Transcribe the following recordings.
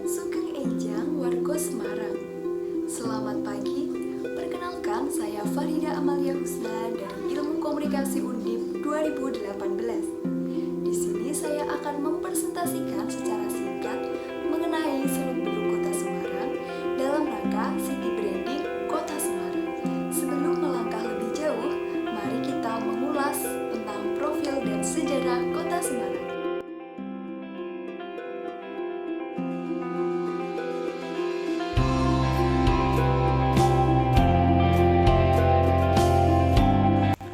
Sugeng Enjang, warga Semarang. Selamat pagi. Perkenalkan, saya Farida Amalia Husna dari Ilmu Komunikasi Undip 2018. Di sini saya akan mempresentasikan secara singkat mengenai seluk-beluk Kota Semarang dalam rangka city branding Kota Semarang. Sebelum melangkah lebih jauh, mari kita mengulas tentang profil dan sejarah Kota Semarang.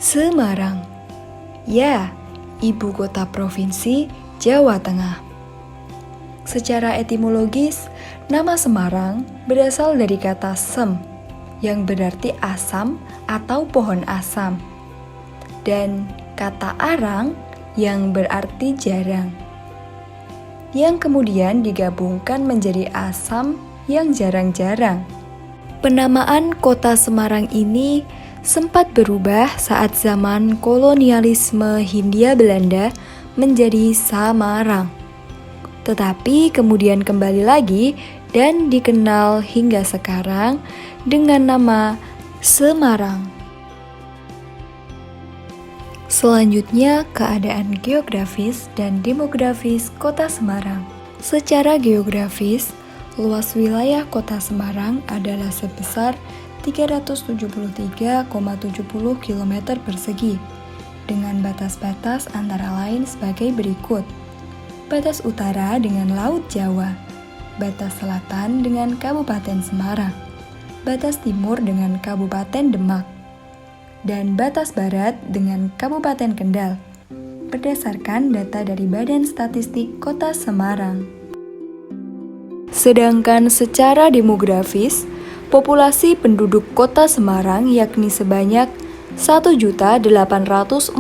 Semarang, ya, ibu kota provinsi Jawa Tengah. Secara etimologis, nama Semarang berasal dari kata sem, yang berarti asam atau pohon asam, dan kata arang yang berarti jarang, yang kemudian digabungkan menjadi asam yang jarang-jarang. Penamaan kota Semarang ini sempat berubah saat zaman kolonialisme Hindia Belanda menjadi Samarang. Tetapi kemudian kembali lagi dan dikenal hingga sekarang dengan nama Semarang. Selanjutnya, keadaan geografis dan demografis Kota Semarang. Secara geografis, luas wilayah Kota Semarang adalah sebesar 373,70 km persegi, dengan batas-batas antara lain sebagai berikut. Batas utara dengan Laut Jawa, batas selatan dengan Kabupaten Semarang, batas timur dengan Kabupaten Demak, dan batas barat dengan Kabupaten Kendal, berdasarkan data dari Badan Statistik Kota Semarang. Sedangkan secara demografis, populasi penduduk Kota Semarang yakni sebanyak 1.814.110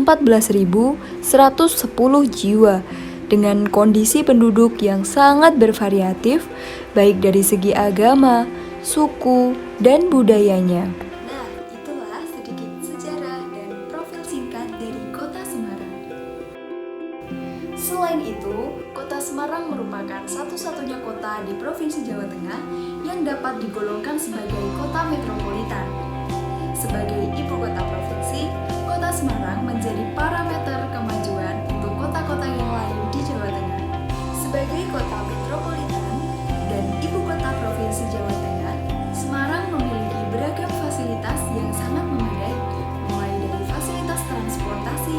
jiwa dengan kondisi penduduk yang sangat bervariatif baik dari segi agama, suku, dan budayanya. Nah, itulah sedikit sejarah dan profil singkat dari Kota Semarang. Selain itu, Kota Semarang merupakan satu-satunya kota di Provinsi Jawa Tengah yang dapat digolongkan sebagai kota metropolitan. Sebagai ibu kota provinsi, Kota Semarang menjadi parameter kemajuan untuk kota-kota yang lain di Jawa Tengah. Sebagai kota metropolitan dan ibu kota provinsi Jawa Tengah, Semarang memiliki beragam fasilitas yang sangat memadai, mulai dari fasilitas transportasi,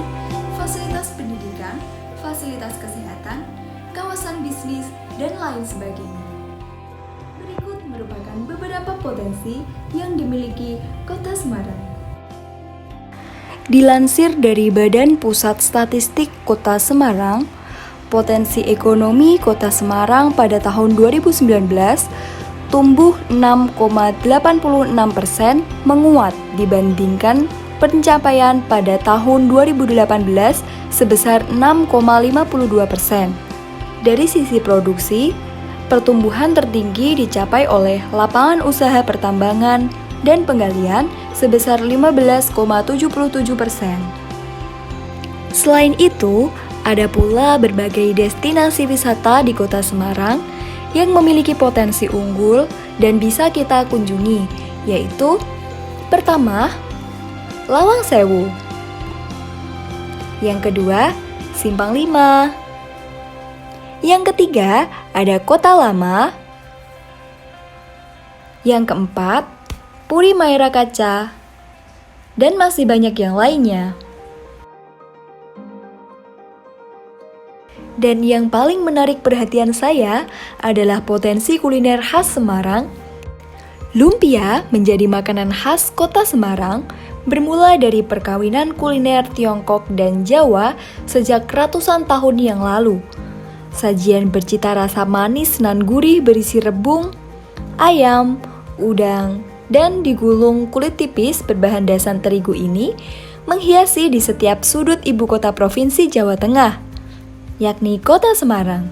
fasilitas pendidikan, fasilitas kesehatan, kawasan bisnis, dan lain sebagainya. Berikut merupakan beberapa potensi yang dimiliki Kota Semarang. Dilansir dari Badan Pusat Statistik Kota Semarang, potensi ekonomi Kota Semarang pada tahun 2019 tumbuh 6,86%, menguat dibandingkan pencapaian pada tahun 2018 sebesar 6,52%. Dari sisi produksi, pertumbuhan tertinggi dicapai oleh lapangan usaha pertambangan dan penggalian sebesar 15,77%. Selain itu, ada pula berbagai destinasi wisata di Kota Semarang yang memiliki potensi unggul dan bisa kita kunjungi, yaitu pertama, Lawang Sewu. Yang kedua, Simpang 5. Yang ketiga, ada Kota Lama. Yang keempat, Puri Maera Kaca. Dan masih banyak yang lainnya. Dan yang paling menarik perhatian saya adalah potensi kuliner khas Semarang. Lumpia menjadi makanan khas Kota Semarang, bermula dari perkawinan kuliner Tiongkok dan Jawa sejak ratusan tahun yang lalu. Sajian bercita rasa manis nan gurih berisi rebung, ayam, udang, dan digulung kulit tipis berbahan dasar terigu ini menghiasi di setiap sudut ibu kota provinsi Jawa Tengah, yakni Kota Semarang.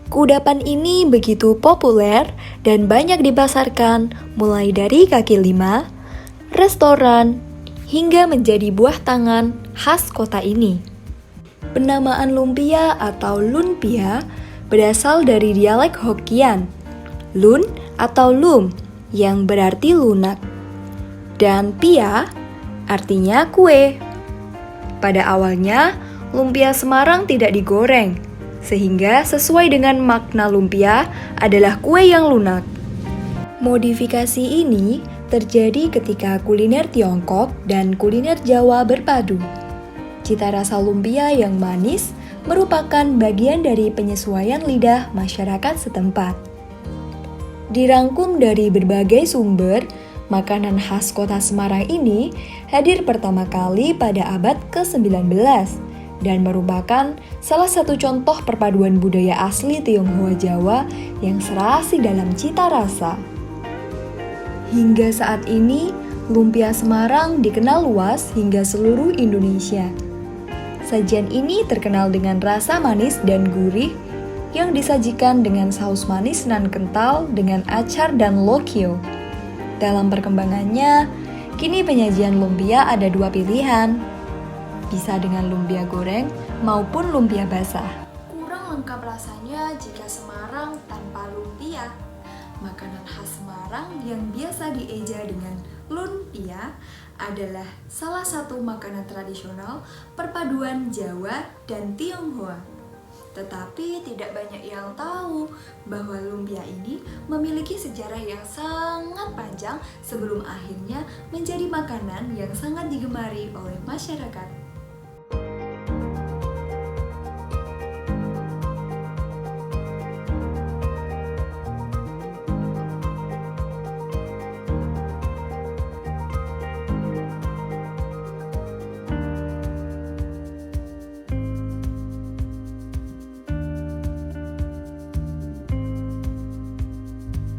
Kudapan ini begitu populer dan banyak dipasarkan mulai dari kaki lima, restoran, hingga menjadi buah tangan khas kota ini. Penamaan lumpia atau lunpia berasal dari dialek Hokkian, lun atau lum yang berarti lunak, dan pia artinya kue. Pada awalnya, lumpia Semarang tidak digoreng, sehingga sesuai dengan makna lumpia adalah kue yang lunak. Modifikasi ini terjadi ketika kuliner Tiongkok dan kuliner Jawa berpadu. Cita rasa lumpia yang manis merupakan bagian dari penyesuaian lidah masyarakat setempat. Dirangkum dari berbagai sumber, makanan khas kota Semarang ini hadir pertama kali pada abad ke-19 dan merupakan salah satu contoh perpaduan budaya asli Tionghoa Jawa yang serasi dalam cita rasa. Hingga saat ini, lumpia Semarang dikenal luas hingga seluruh Indonesia. Sajian ini terkenal dengan rasa manis dan gurih yang disajikan dengan saus manis nan kental dengan acar dan lokyo. Dalam perkembangannya, kini penyajian lumpia ada dua pilihan, bisa dengan lumpia goreng maupun lumpia basah. Kurang lengkap rasanya jika Semarang tanpa lumpia. Makanan khas Semarang yang biasa dieja dengan lunpia adalah salah satu makanan tradisional perpaduan Jawa dan Tionghoa. Tetapi tidak banyak yang tahu bahwa lumpia ini memiliki sejarah yang sangat panjang sebelum akhirnya menjadi makanan yang sangat digemari oleh masyarakat.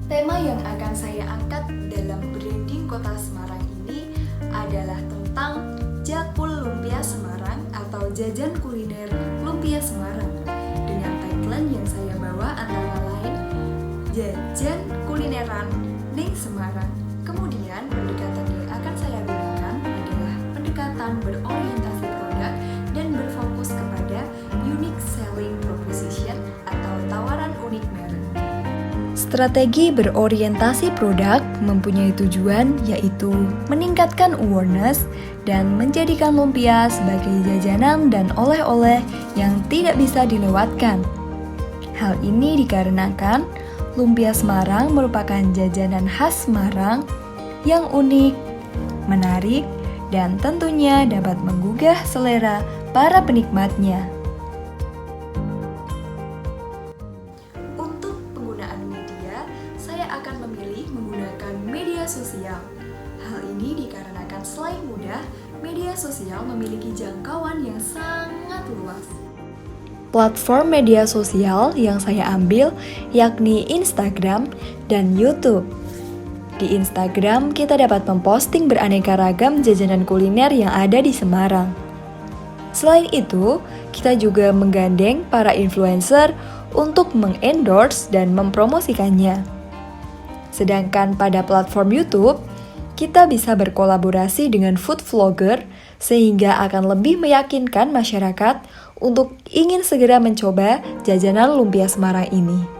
Tema yang akan saya angkat dalam branding Kota Semarang ini adalah tentang Jakpul Lumpia Semarang atau Jajan Kuliner Lumpia Semarang, dengan tagline yang saya bawa antara lain Jajan Kulineran ning Semarang. Kemudian pendekatan yang akan saya gunakan adalah pendekatan berorientasi produk dan berfokus kepada unique selling proposition atau tawaran unik merek. Strategi berorientasi produk mempunyai tujuan yaitu meningkatkan awareness dan menjadikan lumpia sebagai jajanan dan oleh-oleh yang tidak bisa dilewatkan. Hal ini dikarenakan lumpia Semarang merupakan jajanan khas Semarang yang unik, menarik, dan tentunya dapat menggugah selera para penikmatnya. Akan memilih menggunakan media sosial. Hal ini dikarenakan selain mudah, media sosial memiliki jangkauan yang sangat luas. Platform media sosial yang saya ambil yakni Instagram dan YouTube. Di Instagram kita dapat memposting beraneka ragam jajanan kuliner yang ada di Semarang. Selain itu, kita juga menggandeng para influencer untuk mengendorse dan mempromosikannya. Sedangkan pada platform YouTube, kita bisa berkolaborasi dengan food vlogger sehingga akan lebih meyakinkan masyarakat untuk ingin segera mencoba jajanan lumpia Semarang ini.